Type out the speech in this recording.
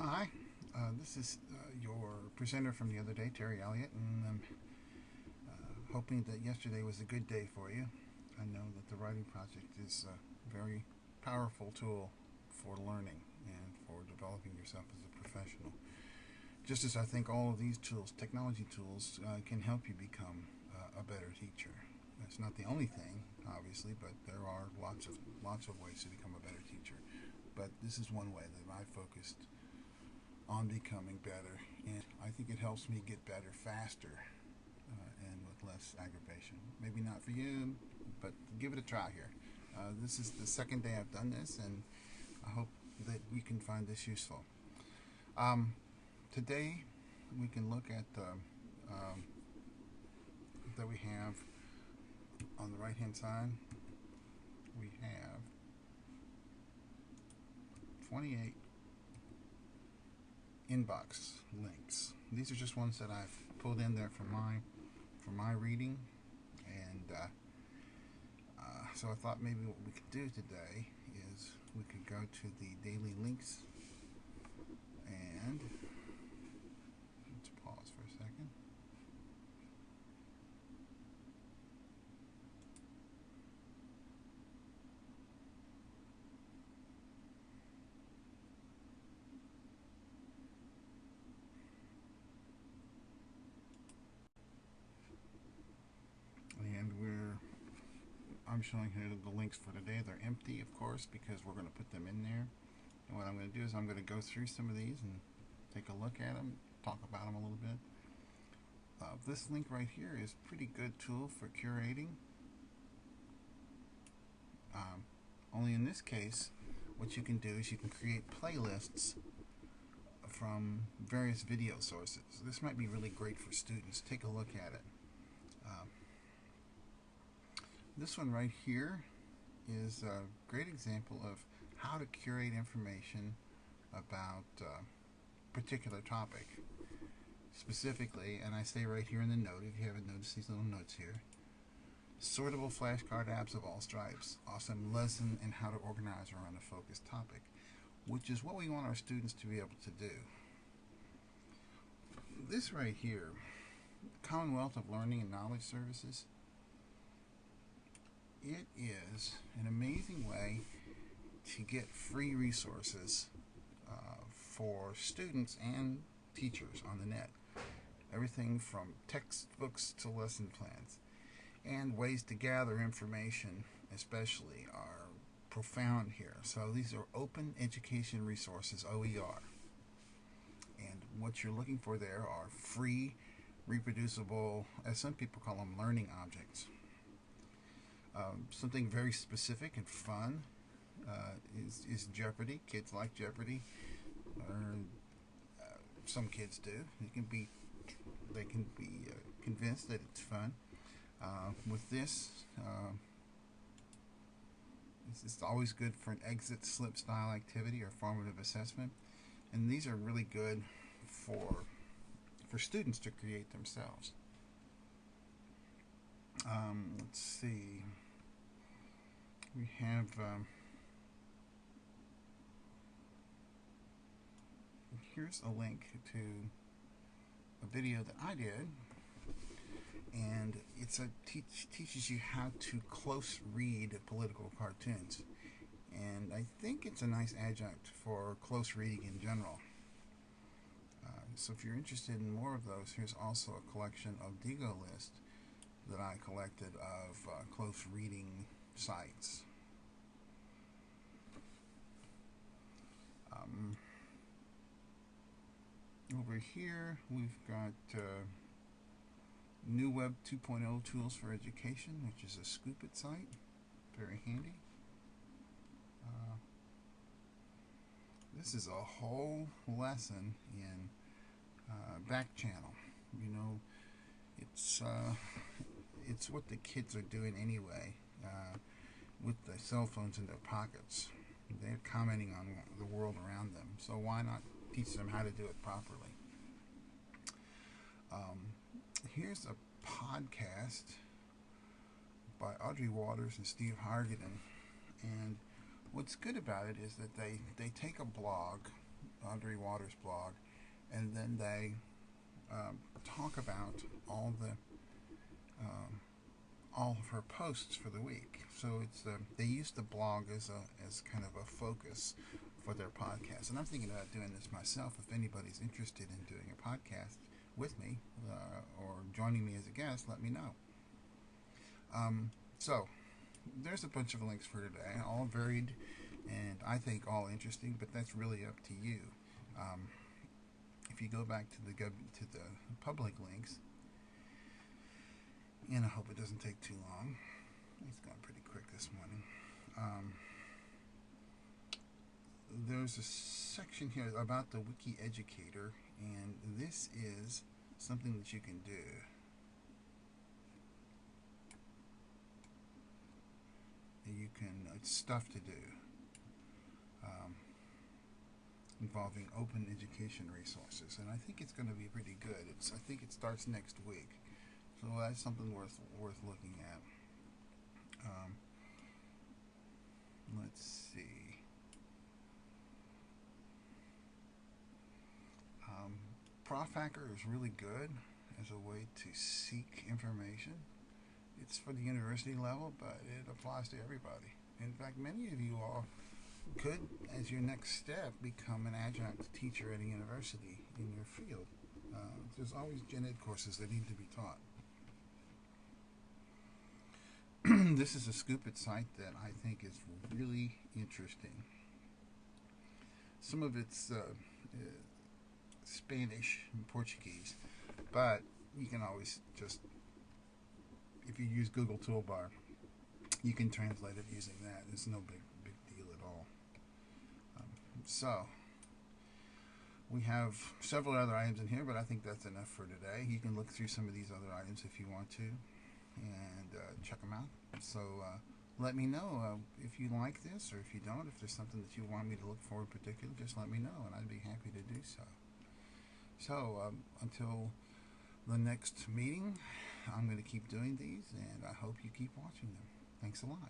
Hi, this is your presenter from the other day, Terry Elliott, and I'm hoping that yesterday was a good day for you. I know that the writing project is a very powerful tool for learning and for developing yourself as a professional. Just as I think all of these tools, technology tools, can help you become a better teacher. It's not the only thing, obviously, but there are lots of ways to become a better teacher. But this is one way that I focused on becoming better, and I think it helps me get better faster and with less aggravation. Maybe not for you, but give it a try here. This is the second day I've done this, and I hope that you can find this useful. Um, Today, we can look at that we have on the right hand side. We have 28 inbox links. These are just ones that I've pulled in there for my reading, and so I thought maybe what we could do today is we could go to the daily links, and let's pause for a second. And I'm showing here the links for today. They're empty, of course, because we're going to put them in there. And what I'm going to do is I'm going to go through some of these and take a look at them, talk about them a little bit. This link right here is a pretty good tool for curating. Only in this case, what you can do is you can create playlists from various video sources. This might be really great for students. Take a look at it. Um, this one right here is a great example of how to curate information about a particular topic. Specifically, and I say right here in the note, if you haven't noticed these little notes here, sortable flashcard apps of all stripes, awesome lesson in how to organize around a focused topic, which is what we want our students to be able to do. This right here, Commonwealth of Learning and Knowledge Services, it is an amazing way to get free resources for students and teachers on the net. Everything from textbooks to lesson plans. And ways to gather information, especially, are profound here. So these are open education resources, OER. And what you're looking for there are free, reproducible, as some people call them, learning objects. Something very specific and fun is Jeopardy. Kids like Jeopardy. Some kids do. They can be convinced that it's fun. With this, it's always good for an exit slip style activity or formative assessment, and these are really good for students to create themselves. Let's see. We have here's a link to a video that I did, and teaches you how to close read political cartoons, and I think it's a nice adjunct for close reading in general. So if you're interested in more of those, here's also a collection of Diigo List that I collected of close reading sites. Over here, we've got New Web 2.0 Tools for Education, which is a Scoop-It site. Very handy. This is a whole lesson in back channel. You know, it's what the kids are doing anyway with the cell phones in their pockets. They're commenting on the world around them. So why not teach them how to do it properly? Here's a podcast by Audrey Waters and Steve Hargadon, and what's good about it is that they take a blog Audrey Waters' blog, and then they talk about um, all of her posts for the week. So it's they use the blog as kind of a focus for their podcast, and I'm thinking about doing this myself. If anybody's interested in doing a podcast with me or joining me as a guest, let me know. So there's a bunch of links for today, all varied and I think all interesting, but that's really up to you. Um, if you go back to the public links, and I hope it doesn't take too long. It's gone pretty quick this morning. There's a section here about the Wiki Educator, and this is something that you can do. It's stuff to do involving open education resources, and I think it's going to be pretty good. I think it starts next week, so that's something worth looking at. Let's see. ProfHacker is really good as a way to seek information. It's for the university level, but it applies to everybody. In fact, many of you all could, as your next step, become an adjunct teacher at a university in your field. There's always gen ed courses that need to be taught. This is a Scoop.it site that I think is really interesting. Some of it's Spanish and Portuguese, but you can always just, if you use Google Toolbar, you can translate it using that. It's no big deal at all. So we have several other items in here, but I think that's enough for today. You can look through some of these other items if you want to, and check them out. So let me know if you like this, or if you don't. If there's something that you want me to look for in particular, just let me know, and I'd be happy to do so. So until the next meeting, I'm going to keep doing these, and I hope you keep watching them. Thanks a lot.